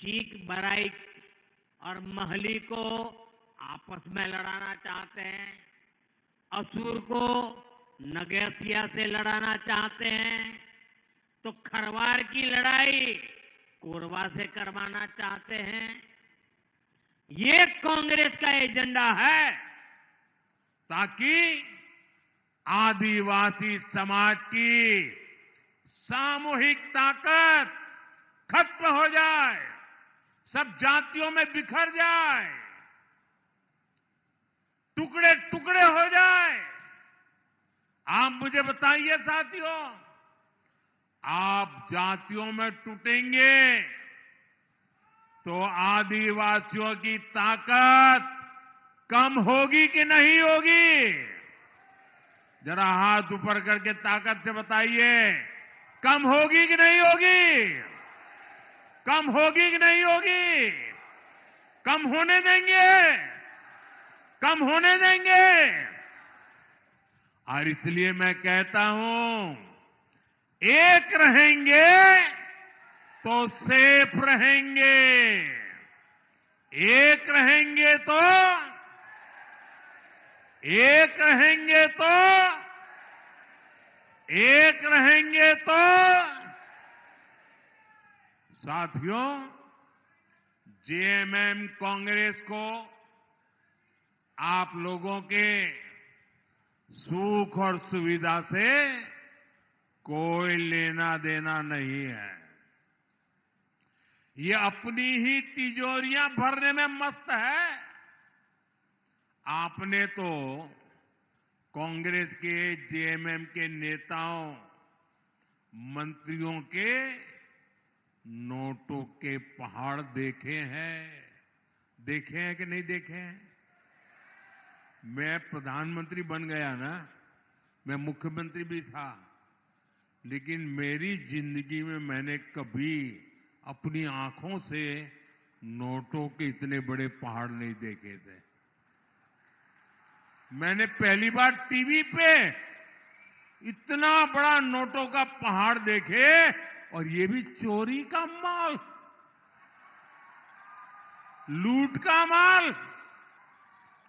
चीख बराई और महली को आपस में लड़ाना चाहते हैं, असुर को नगेसिया से लड़ाना चाहते हैं, तो खरवार की लड़ाई कोरबा से करवाना चाहते हैं। ये कांग्रेस का एजेंडा है ताकि आदिवासी समाज की सामूहिक ताकत खत्म हो जाए, सब जातियों में बिखर जाए, टुकड़े टुकड़े हो जाए। आप मुझे बताइए साथियों, आप जातियों में टूटेंगे तो आदिवासियों की ताकत कम होगी कि नहीं होगी? जरा हाथ ऊपर करके ताकत से बताइए, कम होगी कि नहीं होगी? कम होगी कि नहीं होगी? कम होने देंगे? कम होने देंगे? और इसलिए मैं कहता हूं, एक रहेंगे तो सेफ रहेंगे, एक रहेंगे तो एक रहेंगे तो एक रहेंगे तो साथियों, जेएमएम कांग्रेस को आप लोगों के सुख और सुविधा से कोई लेना देना नहीं है। ये अपनी ही तिजोरियां भरने में मस्त है। आपने तो कांग्रेस के जेएमएम के नेताओं, मंत्रियों के नोटों के पहाड़ देखे हैं कि नहीं देखे हैं? मैं प्रधानमंत्री बन गया ना, मैं मुख्यमंत्री भी था, लेकिन मेरी जिंदगी में मैंने कभी अपनी आंखों से नोटों के इतने बड़े पहाड़ नहीं देखे थे। मैंने पहली बार टीवी पे इतना बड़ा नोटों का पहाड़ देखे, और ये भी चोरी का माल, लूट का माल,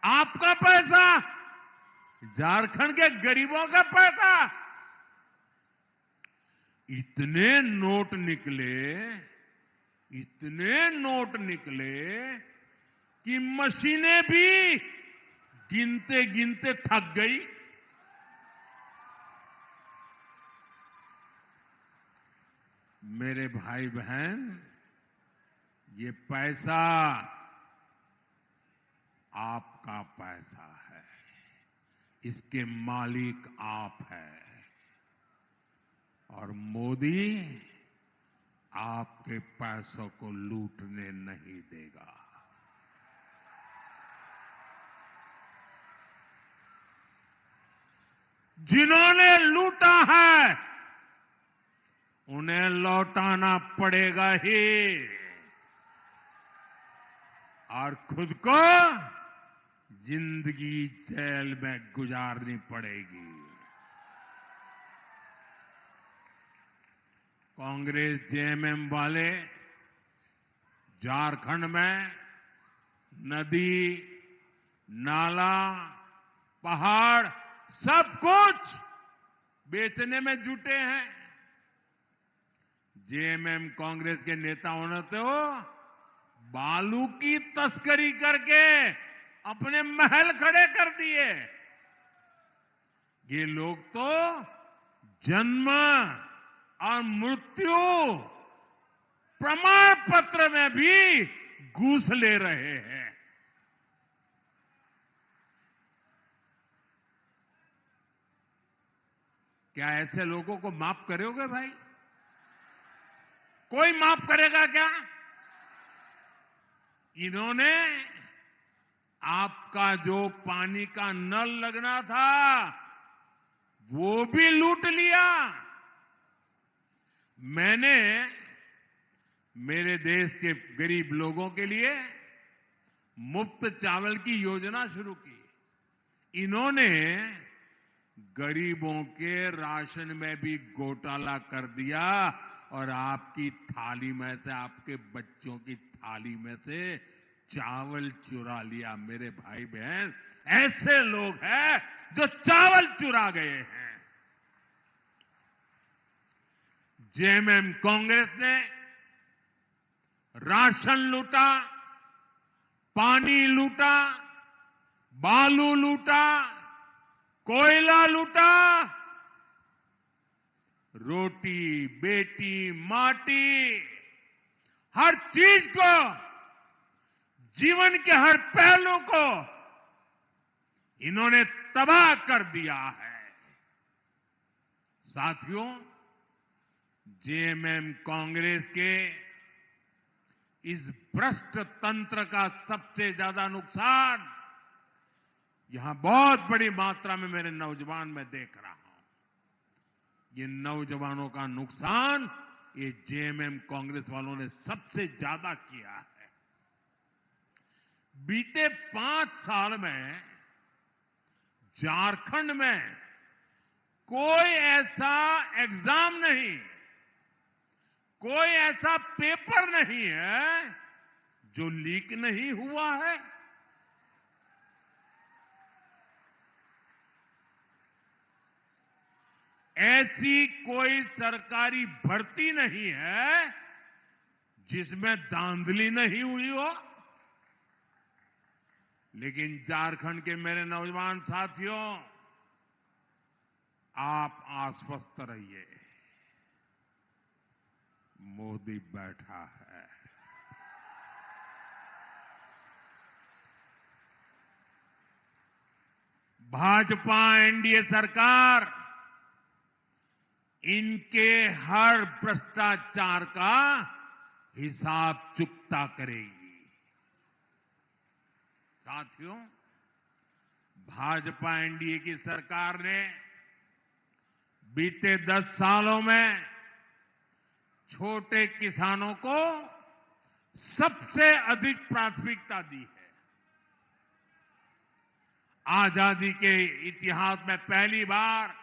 आपका पैसा, झारखंड के गरीबों का पैसा। इतने नोट निकले कि मशीनें भी गिनते गिनते थक गई। मेरे भाई बहन, ये पैसा आपका पैसा है, इसके मालिक आप हैं, और मोदी आपके पैसों को लूटने नहीं देगा। जिन्होंने लूटा है उन्हें लौटाना पड़ेगा ही, और खुद को जिंदगी जेल में गुजारनी पड़ेगी। कांग्रेस जेएमएम वाले झारखंड में नदी, नाला, पहाड़ सब कुछ बेचने में जुटे हैं। जेएमएम कांग्रेस के नेताओं ने तो बालू की तस्करी करके अपने महल खड़े कर दिए। ये लोग तो जन्म और मृत्यु प्रमाण पत्र में भी घूस ले रहे हैं। क्या ऐसे लोगों को माफ करोगे भाई? कोई माफ करेगा क्या? इन्होंने आपका जो पानी का नल लगना था वो भी लूट लिया। मैंने मेरे देश के गरीब लोगों के लिए मुफ्त चावल की योजना शुरू की। इन्होंने गरीबों के राशन में भी घोटाला कर दिया और आपकी थाली में से, आपके बच्चों की थाली में से चावल चुरा लिया। मेरे भाई बहन, ऐसे लोग हैं जो चावल चुरा गए हैं। जेएमएम कांग्रेस ने राशन लूटा, पानी लूटा, बालू लूटा, कोयला लूटा, रोटी, बेटी, माटी, हर चीज को, जीवन के हर पहलू को इन्होंने तबाह कर दिया है। साथियों, जेएमएम कांग्रेस के इस भ्रष्ट तंत्र का सबसे ज्यादा नुकसान यहां बहुत बड़ी मात्रा में मेरे नौजवान में देख रहा हूं। ये नौजवानों का नुकसान ये जेएमएम कांग्रेस वालों ने सबसे ज्यादा किया है। बीते 5 साल में झारखंड में कोई ऐसा एग्जाम नहीं, कोई ऐसा पेपर नहीं है जो लीक नहीं हुआ है। ऐसी कोई सरकारी भर्ती नहीं है जिसमें धांधली नहीं हुई हो। लेकिन झारखंड के मेरे नौजवान साथियों, आप आश्वस्त रहिए, मोदी बैठा है। भाजपा एनडीए सरकार इनके हर भ्रष्टाचार का हिसाब चुकता करेगी। साथियों, भाजपा एनडीए की सरकार ने बीते 10 सालों में छोटे किसानों को सबसे अधिक प्राथमिकता दी है। आजादी के इतिहास में पहली बार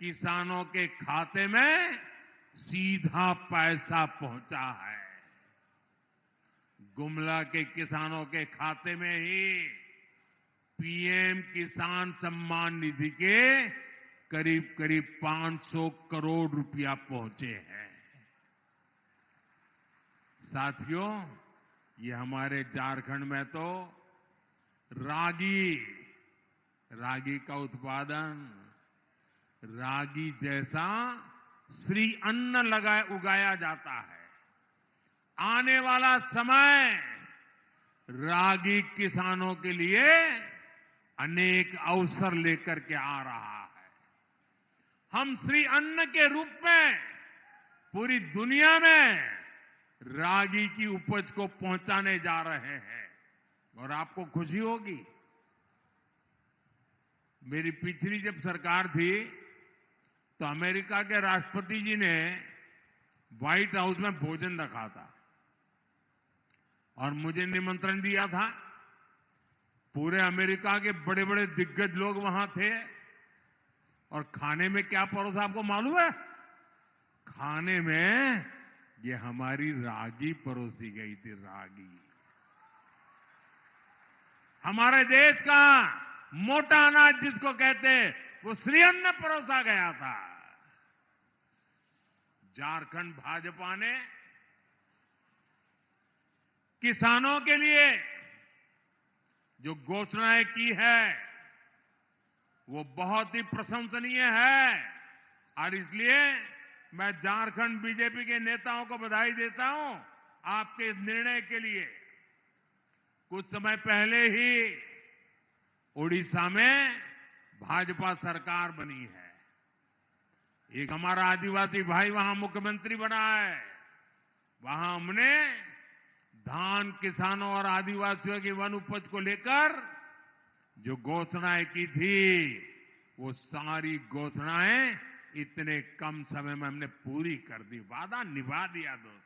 किसानों के खाते में सीधा पैसा पहुंचा है। गुमला के किसानों के खाते में ही पीएम किसान सम्मान निधि के करीब करीब 500 करोड़ रुपया पहुंचे हैं। साथियों, ये हमारे झारखंड में तो रागी का उत्पादन, रागी जैसा श्री अन्न उगाया जाता है। आने वाला समय रागी किसानों के लिए अनेक अवसर लेकर के आ रहा है। हम श्री अन्न के रूप में पूरी दुनिया में रागी की उपज को पहुंचाने जा रहे हैं। और आपको खुशी होगी, मेरी पिछली जब सरकार थी तो अमेरिका के राष्ट्रपति जी ने व्हाइट हाउस में भोजन रखा था और मुझे निमंत्रण दिया था। पूरे अमेरिका के बड़े बड़े दिग्गज लोग वहां थे और खाने में क्या परोसा आपको मालूम है? खाने में ये हमारी रागी परोसी गई थी। रागी हमारे देश का मोटा अनाज जिसको कहते हैं, वो श्री अन्न परोसा गया था। झारखंड भाजपा ने किसानों के लिए जो घोषणाएं की है वो बहुत ही प्रशंसनीय है और इसलिए मैं झारखंड बीजेपी के नेताओं को बधाई देता हूं आपके इस निर्णय के लिए। कुछ समय पहले ही उड़ीसा में भाजपा सरकार बनी है। एक हमारा आदिवासी भाई वहां मुख्यमंत्री बना है। वहां हमने धान किसानों और आदिवासियों की वन उपज को लेकर जो घोषणाएं की थी, वो सारी घोषणाएं इतने कम समय में हमने पूरी कर दी। वादा निभा दिया दोस्तों।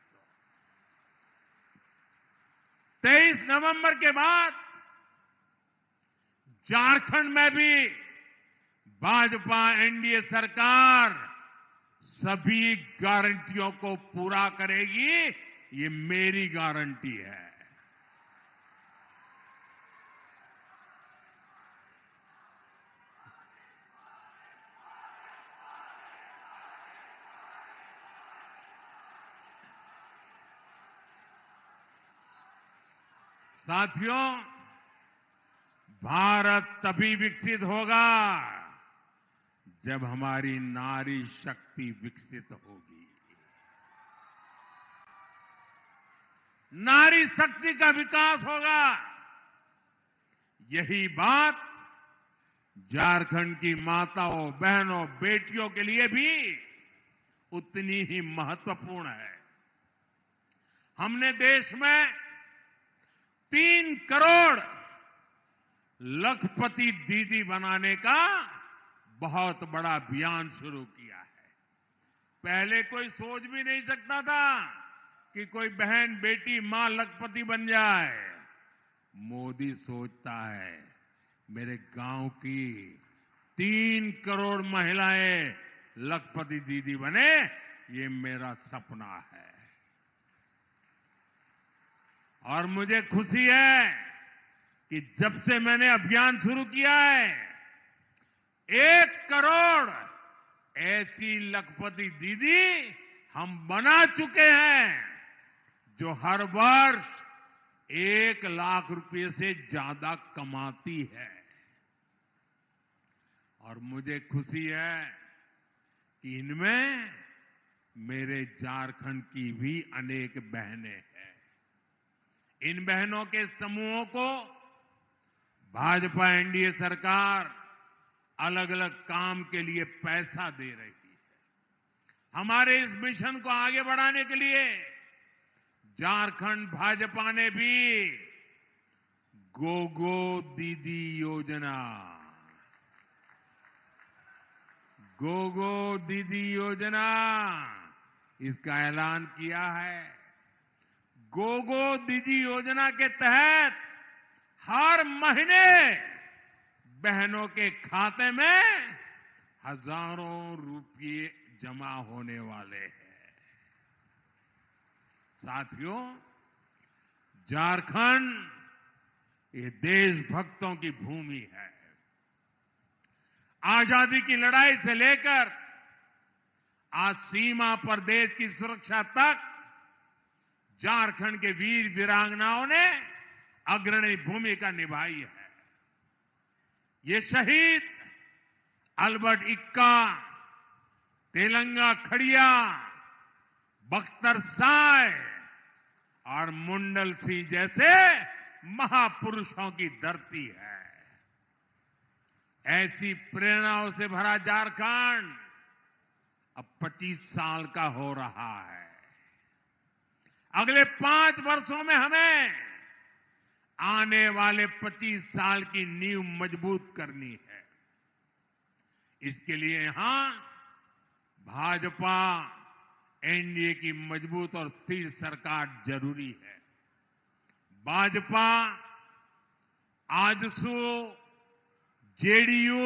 23 नवंबर के बाद झारखंड में भी भाजपा एनडीए सरकार सभी गारंटियों को पूरा करेगी, ये मेरी गारंटी है। साथियों, भारत तभी विकसित होगा जब हमारी नारी शक्ति विकसित होगी। नारी शक्ति का विकास होगा। यही बात झारखंड की माताओं, बहनों, बेटियों के लिए भी उतनी ही महत्वपूर्ण है। हमने देश में 3 करोड़ लखपति दीदी बनाने का बहुत बड़ा अभियान शुरू किया है। पहले कोई सोच भी नहीं सकता था कि कोई बहन, बेटी, मां लखपति बन जाए। मोदी सोचता है मेरे गांव की 3 करोड़ महिलाएं लखपति दीदी बने, ये मेरा सपना है। और मुझे खुशी है कि जब से मैंने अभियान शुरू किया है, 1 करोड़ ऐसी लखपति दीदी हम बना चुके हैं जो हर वर्ष 1 लाख रुपए से ज्यादा कमाती है। और मुझे खुशी है कि इनमें मेरे झारखंड की भी अनेक बहनें हैं। इन बहनों के समूहों को भाजपा एनडीए सरकार अलग अलग काम के लिए पैसा दे रही है। हमारे इस मिशन को आगे बढ़ाने के लिए झारखंड भाजपा ने भी गोगो दीदी योजना, गोगो दीदी योजना, इसका ऐलान किया है। गोगो दीदी योजना के तहत हर महीने बहनों के खाते में हजारों रुपये जमा होने वाले हैं। साथियों, झारखंड ये देशभक्तों की भूमि है। आजादी की लड़ाई से लेकर आज सीमा पर देश की सुरक्षा तक झारखंड के वीर वीरांगनाओं ने अग्रणी भूमिका निभाई है। ये शहीद अल्बर्ट इक्का, तेलंगा खड़िया, बख्तर साय और मुंडल सिंह जैसे महापुरुषों की धरती है। ऐसी प्रेरणाओं से भरा झारखंड अब 25 साल का हो रहा है। अगले 5 वर्षों में हमें आने वाले 25 साल की नींव मजबूत करनी है। इसके लिए यहां भाजपा एनडीए की मजबूत और स्थिर सरकार जरूरी है। भाजपा आजसू, जेडीयू,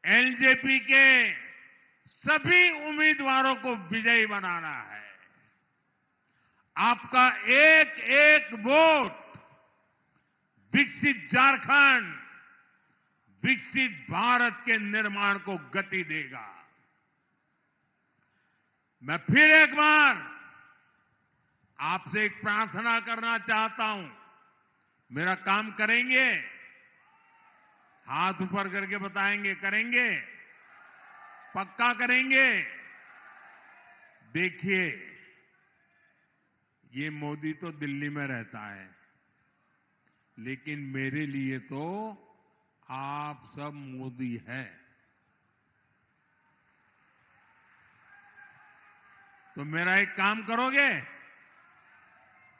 एलजेपी के सभी उम्मीदवारों को विजयी बनाना है। आपका एक एक वोट विकसित झारखंड, विकसित भारत के निर्माण को गति देगा। मैं फिर एक बार आपसे एक प्रार्थना करना चाहता हूं। मेरा काम करेंगे? हाथ ऊपर करके बताएंगे, करेंगे? पक्का करेंगे? देखिए, ये मोदी तो दिल्ली में रहता है, लेकिन मेरे लिए तो आप सब मोदी हैं। तो मेरा एक काम करोगे?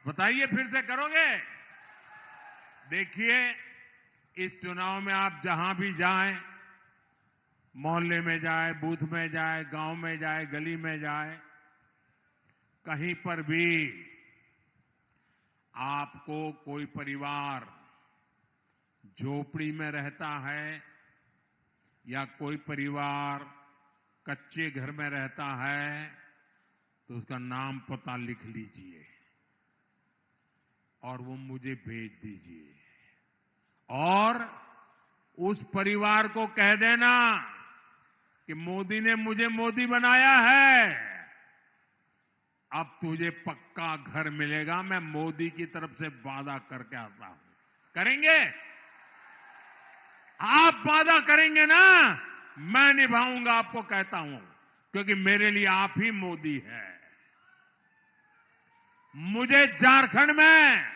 बताइए, फिर से करोगे? देखिए, इस चुनाव में आप जहां भी जाएं, मोहल्ले में जाए, बूथ में जाए, गांव में जाए, गली में जाए, कहीं पर भी आपको कोई परिवार झोपड़ी में रहता है या कोई परिवार कच्चे घर में रहता है तो उसका नाम पता लिख लीजिए और वो मुझे भेज दीजिए और उस परिवार को कह देना कि मोदी ने मुझे मोदी बनाया है, अब तुझे पक्का घर मिलेगा। मैं मोदी की तरफ से वादा करके आता हूं। करेंगे? आप वादा करेंगे ना, मैं निभाऊंगा, आपको कहता हूं, क्योंकि मेरे लिए आप ही मोदी है। मुझे झारखंड में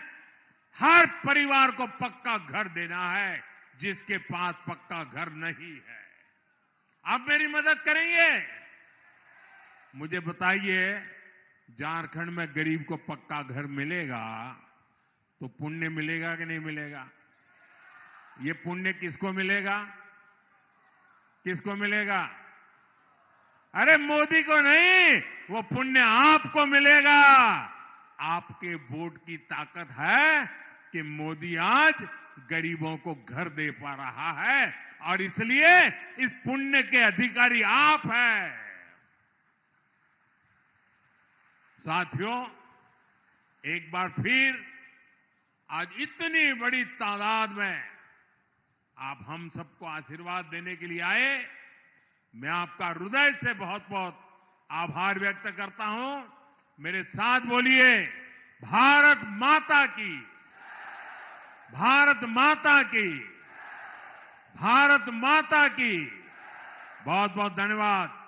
हर परिवार को पक्का घर देना है जिसके पास पक्का घर नहीं है। आप मेरी मदद करेंगे? मुझे बताइए, झारखंड में गरीब को पक्का घर मिलेगा तो पुण्य मिलेगा कि नहीं मिलेगा? ये पुण्य किसको मिलेगा? किसको मिलेगा? अरे मोदी को नहीं, वो पुण्य आपको मिलेगा। आपके वोट की ताकत है कि मोदी आज गरीबों को घर दे पा रहा है और इसलिए इस पुण्य के अधिकारी आप हैं। साथियों, एक बार फिर आज इतनी बड़ी तादाद में आप हम सबको आशीर्वाद देने के लिए आए। मैं आपका हृदय से बहुत बहुत आभार व्यक्त करता हूं। मेरे साथ बोलिए, भारत माता की, भारत माता की, भारत माता की। बहुत बहुत धन्यवाद।